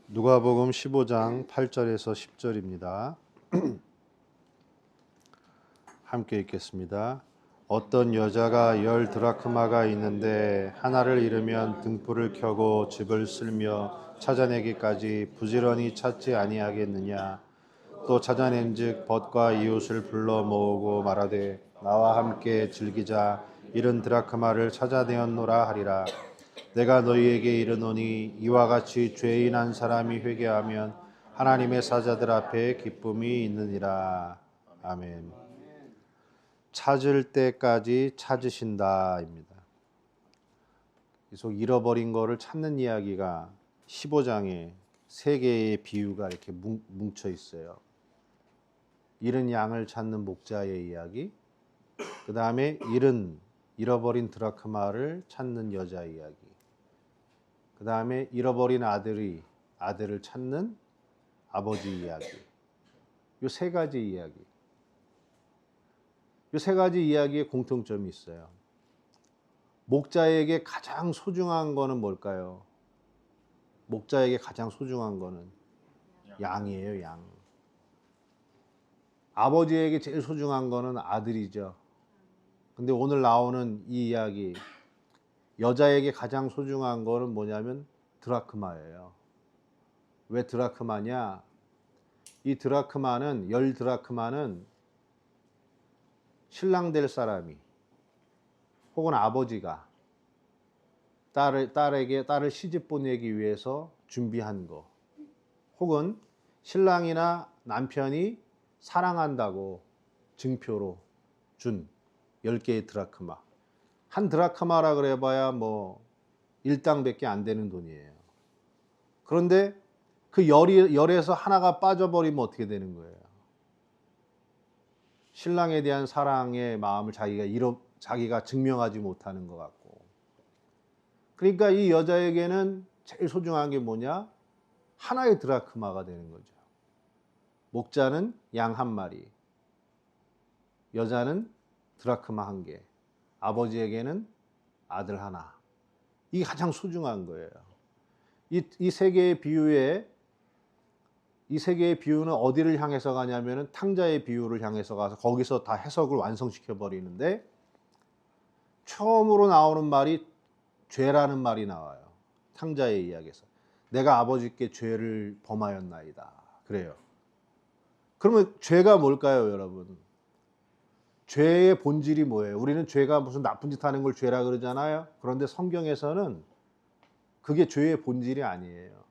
누가복음 15장 8절에서 10절입니다. 함께 읽겠습니다. 어떤 여자가 10드라크마가 있는데 하나를 잃으면 등불을 켜고 집을 쓸며 찾아내기까지 부지런히 찾지 아니하겠느냐. 또 찾아낸즉 벗과 이웃을 불러 모으고 말하되 나와 함께 즐기자. 잃은 드라크마를 찾아내었노라 하리라. 내가 너희에게 이르노니 이와 같이 죄인 한 사람이 회개하면 하나님의 사자들 앞에 기쁨이 있느니라. 아멘. 찾을 때까지 찾으신다입니다. 계속 잃어버린 거를 찾는 이야기가 15장에 세 개의 비유가 이렇게 뭉쳐 있어요. 잃은 양을 찾는 목자의 이야기, 그 다음에 잃어버린 드라크마를 찾는 여자의 이야기, 그 다음에 잃어버린 아들을 찾는 아버지 이야기. 이 세 가지 이야기. 이 세 가지 이야기에 공통점이 있어요. 목자에게 가장 소중한 거는 뭘까요? 목자에게 가장 소중한 거는 양이에요, 양. 아버지에게 제일 소중한 거는 아들이죠. 근데 오늘 나오는 이 이야기, 여자에게 가장 소중한 거는 뭐냐면 드라크마예요. 왜 드라크마냐? 이 드라크마는, 10드라크마는 신랑 될 사람이 혹은 아버지가 딸을 시집 보내기 위해서 준비한 거, 혹은 신랑이나 남편이 사랑한다고 증표로 준 10개의 드라크마. 한 드라크마라 그래봐야 뭐 1당밖에 안 되는 돈이에요. 그런데 그 열에서 하나가 빠져버리면 어떻게 되는 거예요? 신랑에 대한 사랑의 마음을 자기가 증명하지 못하는 것 같고. 그러니까 이 여자에게는 제일 소중한 게 뭐냐? 하나의 드라크마가 되는 거죠. 목자는 양 한 마리, 여자는 드라크마 한 개, 아버지에게는 아들 하나. 이게 가장 소중한 거예요. 이 세 개의 비유에, 이 세 개의 비유는 어디를 향해서 가냐면은 탕자의 비유를 향해서 가서 거기서 다 해석을 완성시켜 버리는데, 처음으로 나오는 말이 죄라는 말이 나와요. 탕자의 이야기에서. 내가 아버지께 죄를 범하였나이다. 그래요. 그러면 죄가 뭘까요, 여러분? 죄의 본질이 뭐예요? 우리는 죄가 무슨 나쁜 짓 하는 걸 죄라 그러잖아요. 그런데 성경에서는 그게 죄의 본질이 아니에요.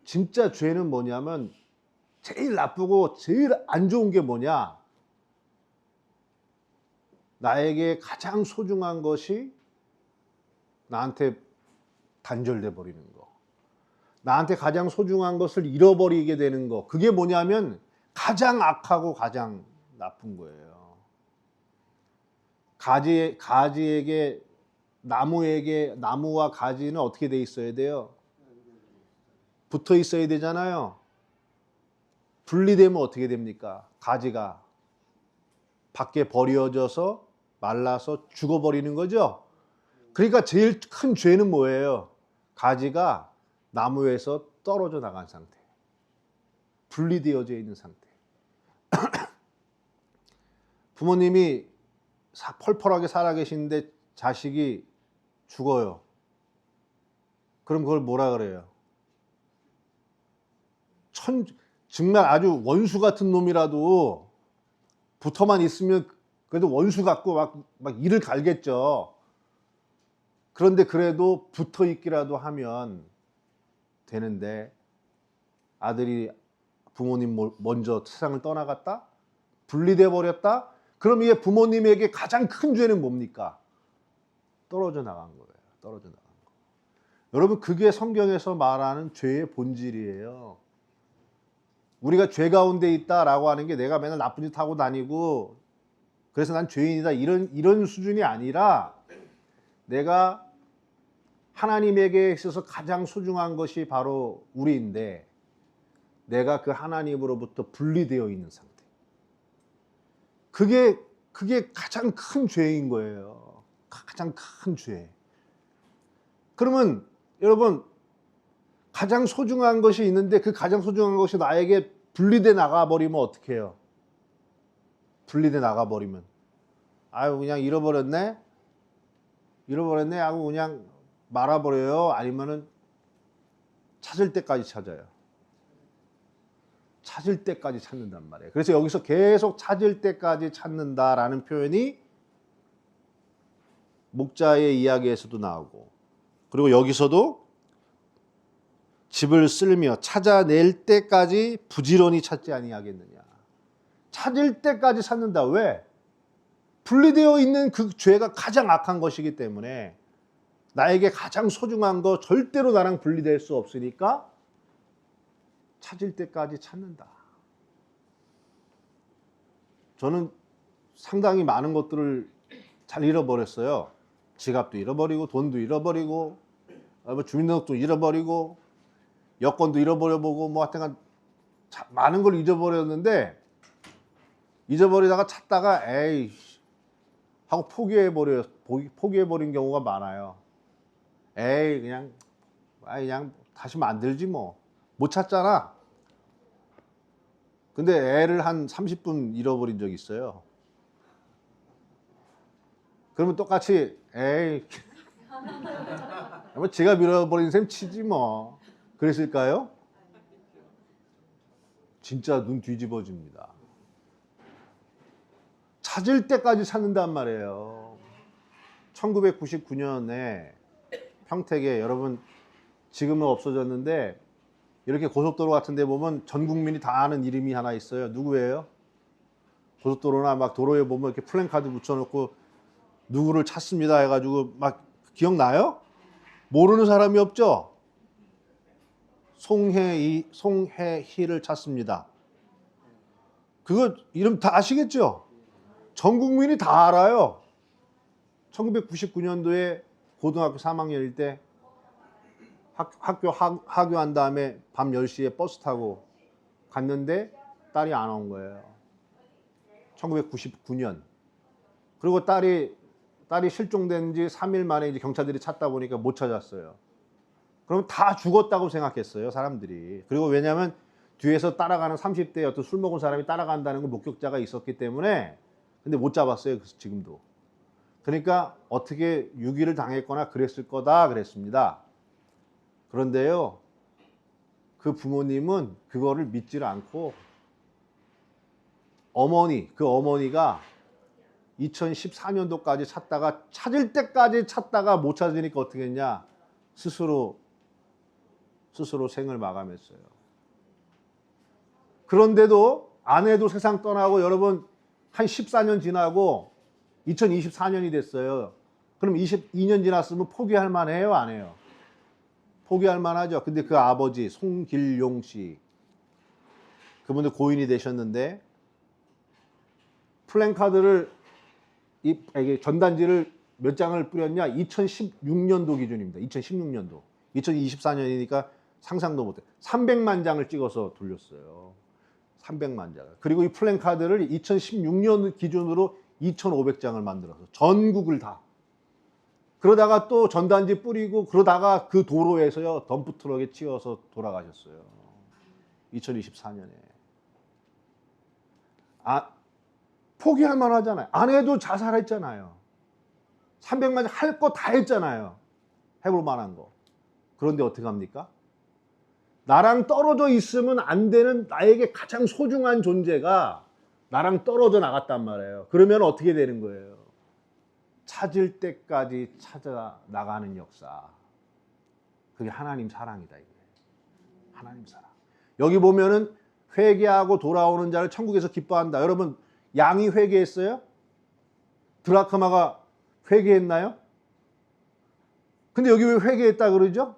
진짜 죄는 뭐냐면, 제일 나쁘고 제일 안 좋은 게 뭐냐? 나에게 가장 소중한 것이 나한테 단절돼 버리는 거. 나한테 가장 소중한 것을 잃어버리게 되는 거. 그게 뭐냐면 가장 악하고 가장 나쁜 거예요. 가지에게, 나무와 가지는 어떻게 돼 있어야 돼요? 붙어 있어야 되잖아요. 분리되면 어떻게 됩니까? 가지가 밖에 버려져서 말라서 죽어버리는 거죠. 그러니까 제일 큰 죄는 뭐예요? 가지가 나무에서 떨어져 나간 상태, 분리되어져 있는 상태. 부모님이 펄펄하게 살아계시는데 자식이 죽어요. 그럼 그걸 뭐라 그래요? 정말 아주 원수 같은 놈이라도 붙어만 있으면 그래도 원수 같고 막 이를 갈겠죠. 그런데 그래도 붙어 있기라도 하면 되는데, 아들이 부모님 먼저 세상을 떠나갔다? 분리돼 버렸다? 그럼 이게 부모님에게 가장 큰 죄는 뭡니까? 떨어져 나간 거예요. 떨어져 나간 거. 여러분, 그게 성경에서 말하는 죄의 본질이에요. 우리가 죄 가운데 있다라고 하는 게 내가 맨날 나쁜 짓 하고 다니고 그래서 난 죄인이다, 이런 수준이 아니라, 내가 하나님에게 있어서 가장 소중한 것이 바로 우리인데 내가 그 하나님으로부터 분리되어 있는 상태. 그게 가장 큰 죄인 거예요. 가장 큰 죄. 그러면 여러분, 가장 소중한 것이 있는데 그 가장 소중한 것이 나에게 분리돼 나가버리면 어떡 해요? 분리돼 나가버리면 아유 그냥 잃어버렸네 하고 그냥 말아버려요? 아니면은 찾을 때까지 찾아요? 찾을 때까지 찾는단 말이에요. 그래서 여기서 계속 찾을 때까지 찾는다라는 표현이 목자의 이야기에서도 나오고, 그리고 여기서도 집을 쓸며 찾아낼 때까지 부지런히 찾지 아니하겠느냐. 찾을 때까지 찾는다. 왜? 분리되어 있는 그 죄가 가장 악한 것이기 때문에 나에게 가장 소중한 거 절대로 나랑 분리될 수 없으니까 찾을 때까지 찾는다. 저는 상당히 많은 것들을 잘 잃어버렸어요. 지갑도 잃어버리고 돈도 잃어버리고 주민등록도 잃어버리고 여권도 잃어버려보고 뭐 하여튼 많은 걸 잊어버렸는데 잊어버리다가 찾다가 에이 하고 포기해버린 경우가 많아요. 에이 그냥 다시 만들지 뭐. 못 찾잖아. 근데 애를 한 30분 잃어버린 적이 있어요. 그러면 똑같이 에이 뭐 지갑 잃어버린 셈 치지 뭐. 그랬을까요? 진짜 눈 뒤집어집니다. 찾을 때까지 찾는단 말이에요. 1999년에 평택에, 여러분 지금은 없어졌는데 이렇게 고속도로 같은 데 보면 전 국민이 다 아는 이름이 하나 있어요. 누구예요? 고속도로나 막 도로에 보면 이렇게 플랜카드 붙여놓고 누구를 찾습니다 해가지고 막 기억나요? 모르는 사람이 없죠? 송혜희를 찾습니다. 그거 이름 다 아시겠죠? 전 국민이 다 알아요. 1999년도에 고등학교 3학년일 때 학교 하교한 다음에 밤 10시에 버스 타고 갔는데 딸이 안 온 거예요. 1999년. 그리고 딸이 실종된 지 3일 만에 이제 경찰들이 찾다 보니까 못 찾았어요. 그럼 다 죽었다고 생각했어요, 사람들이. 그리고 왜냐하면 뒤에서 따라가는 30대의 어떤 술 먹은 사람이 따라간다는 걸 목격자가 있었기 때문에. 근데 못 잡았어요, 지금도. 그러니까 어떻게 유기를 당했거나 그랬을 거다 그랬습니다. 그런데요, 그 부모님은 그거를 믿지를 않고 그 어머니가 2014년도까지 찾다가 찾을 때까지 찾다가 못 찾으니까 어떻게 했냐? 스스로 생을 마감했어요. 그런데도 아내도 세상 떠나고 여러분 한 14년 지나고 2024년이 됐어요. 그럼 22년 지났으면 포기할 만해요, 안 해요? 포기할 만하죠. 근데 그 아버지 송길용 씨, 그분도 고인이 되셨는데 플랜카드를 전단지를 몇 장을 뿌렸냐? 2016년도 기준입니다. 2016년도. 2024년이니까 상상도 못해. 300만 장을 찍어서 돌렸어요. 300만 장을. 그리고 이 플랜카드를 2016년 기준으로 2,500장을 만들어서 전국을 다. 그러다가 또 전단지 뿌리고 그러다가 그 도로에서요 덤프트럭에 치여서 돌아가셨어요. 2024년에. 포기할 만하잖아요. 아내도 자살했잖아요. 300만 장 할 거 다 했잖아요. 해볼 만한 거. 그런데 어떻게 합니까? 나랑 떨어져 있으면 안 되는 나에게 가장 소중한 존재가 나랑 떨어져 나갔단 말이에요. 그러면 어떻게 되는 거예요? 찾을 때까지 찾아 나가는 역사. 그게 하나님 사랑이다, 이게. 하나님 사랑. 여기 보면은 회개하고 돌아오는 자를 천국에서 기뻐한다. 여러분, 양이 회개했어요? 드라크마가 회개했나요? 근데 여기 왜 회개했다 그러죠?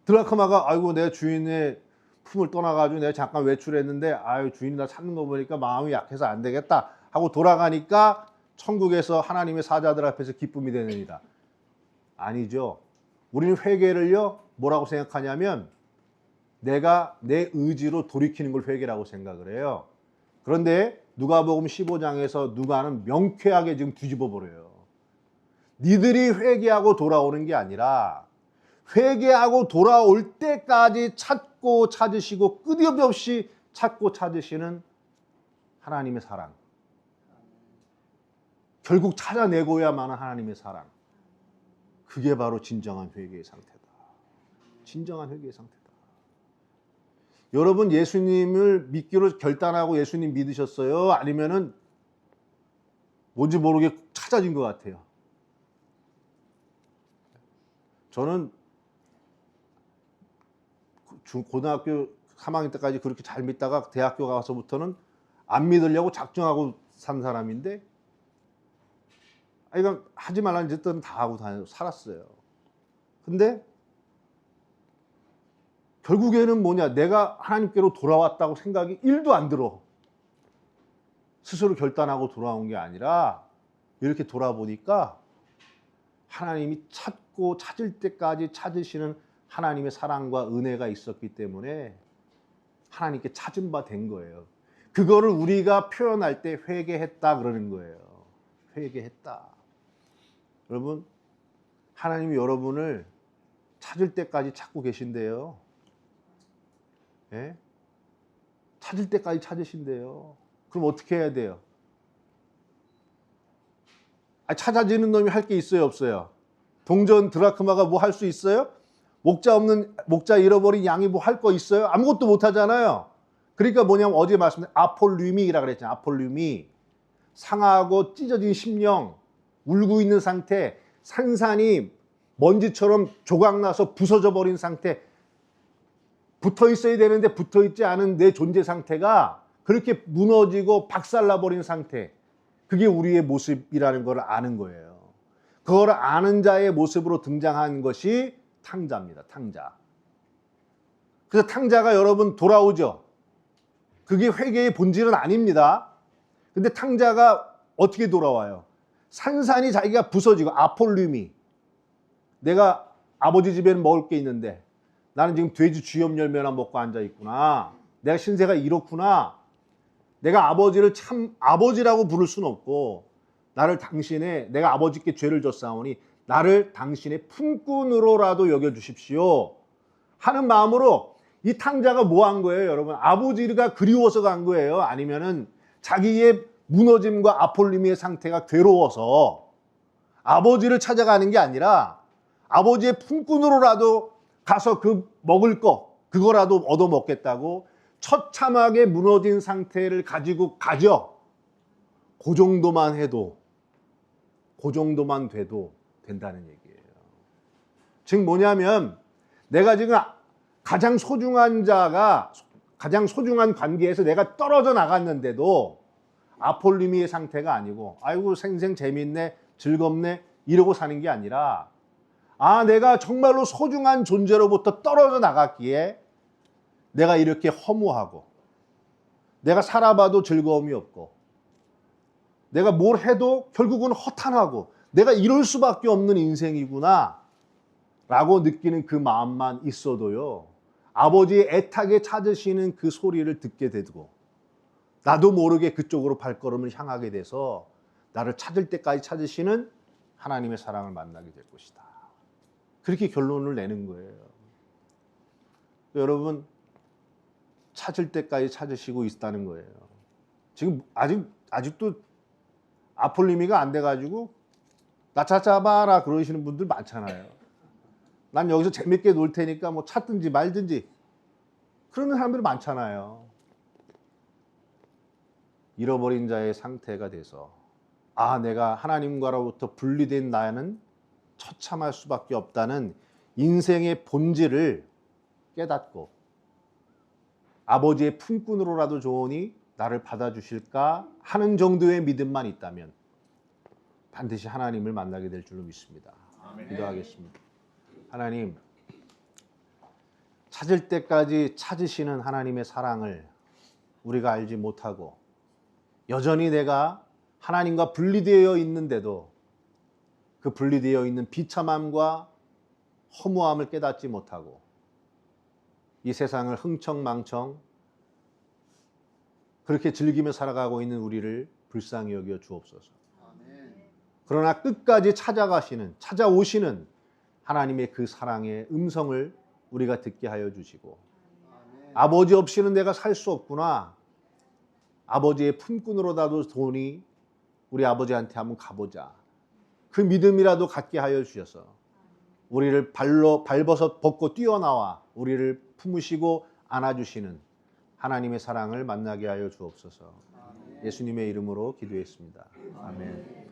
드라크마가 아이고 내 주인의 품을 떠나가지고 내가 잠깐 외출했는데 아유 주인이 나 찾는 거 보니까 마음이 약해서 안 되겠다 하고 돌아가니까 천국에서 하나님의 사자들 앞에서 기쁨이 되느니라. 아니죠. 우리는 회개를요 뭐라고 생각하냐면 내가 내 의지로 돌이키는 걸 회개라고 생각을 해요. 그런데 누가복음 15장에서 누가는 명쾌하게 지금 뒤집어 버려요. 니들이 회개하고 돌아오는 게 아니라 회개하고 돌아올 때까지 찾고 찾으시고 끊임없이 찾고 찾으시는 하나님의 사랑. 결국 찾아내고야만 하나님의 사랑. 그게 바로 진정한 회개의 상태다. 진정한 회개의 상태다. 여러분 예수님을 믿기로 결단하고 예수님 믿으셨어요? 아니면은 뭔지 모르게 찾아진 것 같아요. 저는 고등학교 3학년 때까지 그렇게 잘 믿다가 대학교 가서부터는 안 믿으려고 작정하고 산 사람인데, 이건 하지 말라는 짓들은 다 하고 살았어요. 근데 결국에는 뭐냐, 내가 하나님께로 돌아왔다고 생각이 1도 안 들어. 스스로 결단하고 돌아온 게 아니라 이렇게 돌아보니까 하나님이 찾고 찾을 때까지 찾으시는 하나님의 사랑과 은혜가 있었기 때문에 하나님께 찾은 바 된 거예요. 그거를 우리가 표현할 때 회개했다 그러는 거예요. 회개했다. 여러분, 하나님이 여러분을 찾을 때까지 찾고 계신대요. 예? 찾을 때까지 찾으신대요. 그럼 어떻게 해야 돼요? 찾아지는 놈이 할 게 있어요, 없어요? 동전 드라크마가 뭐 할 수 있어요? 목자 잃어버린 양이 뭐 할 거 있어요? 아무것도 못 하잖아요. 그러니까 뭐냐면 어제 말씀드린 아폴루미라고 그랬잖아요. 아폴루미. 상하고 찢어진 심령, 울고 있는 상태, 산산이 먼지처럼 조각나서 부서져 버린 상태, 붙어 있어야 되는데 붙어 있지 않은 내 존재 상태가 그렇게 무너지고 박살나 버린 상태, 그게 우리의 모습이라는 걸 아는 거예요. 그걸 아는 자의 모습으로 등장한 것이 탕자입니다. 탕자. 그래서 탕자가 여러분 돌아오죠. 그게 회개의 본질은 아닙니다. 근데 탕자가 어떻게 돌아와요? 산산이 자기가 부서지고, 아폴루미. 내가 아버지 집에는 먹을 게 있는데 나는 지금 돼지 쥐염 열매나 먹고 앉아 있구나. 내가 신세가 이렇구나. 내가 아버지를 참 아버지라고 부를 수는 없고, 나를 내가 아버지께 죄를 졌사오니 나를 당신의 품꾼으로라도 여겨주십시오 하는 마음으로 이 탕자가 뭐 한 거예요, 여러분? 아버지가 그리워서 간 거예요? 아니면은 자기의 무너짐과 아폴루미의 상태가 괴로워서 아버지를 찾아가는 게 아니라 아버지의 품꾼으로라도 가서 그 먹을 거, 그거라도 얻어먹겠다고 처참하게 무너진 상태를 가지고 가죠. 그 정도만 해도, 그 정도만 돼도 된다는 얘기예요. 즉 뭐냐면, 내가 지금 가장 소중한 자가, 가장 소중한 관계에서 내가 떨어져 나갔는데도 아폴루미의 상태가 아니고, 아이고 생생 재밌네, 즐겁네 이러고 사는 게 아니라, 내가 정말로 소중한 존재로부터 떨어져 나갔기에 내가 이렇게 허무하고, 내가 살아봐도 즐거움이 없고, 내가 뭘 해도 결국은 허탄하고, 내가 이럴 수밖에 없는 인생이구나 라고 느끼는 그 마음만 있어도요, 아버지의 애타게 찾으시는 그 소리를 듣게 되고, 나도 모르게 그쪽으로 발걸음을 향하게 돼서 나를 찾을 때까지 찾으시는 하나님의 사랑을 만나게 될 것이다. 그렇게 결론을 내는 거예요. 여러분, 찾을 때까지 찾으시고 있다는 거예요. 지금 아직도 아폴루미가 안 돼가지고 나 찾아봐라 그러시는 분들 많잖아요. 난 여기서 재밌게 놀 테니까 뭐 찾든지 말든지 그러는 사람들 많잖아요. 잃어버린 자의 상태가 돼서, 내가 하나님과로부터 분리된 나는 처참할 수밖에 없다는 인생의 본질을 깨닫고, 아버지의 품꾼으로라도 좋으니 나를 받아주실까 하는 정도의 믿음만 있다면 반드시 하나님을 만나게 될 줄로 믿습니다. 아멘. 기도하겠습니다. 하나님, 찾을 때까지 찾으시는 하나님의 사랑을 우리가 알지 못하고, 여전히 내가 하나님과 분리되어 있는데도 그 분리되어 있는 비참함과 허무함을 깨닫지 못하고 이 세상을 흥청망청 그렇게 즐기며 살아가고 있는 우리를 불쌍히 여겨 주옵소서. 그러나 끝까지 찾아오시는 하나님의 그 사랑의 음성을 우리가 듣게 하여 주시고, 아버지 없이는 내가 살 수 없구나, 아버지의 품꾼으로라도 돈이 우리 아버지한테 한번 가보자, 그 믿음이라도 갖게 하여 주셔서 우리를 발벗어 벗고 뛰어나와 우리를 품으시고 안아주시는 하나님의 사랑을 만나게 하여 주옵소서. 예수님의 이름으로 기도했습니다. 아멘.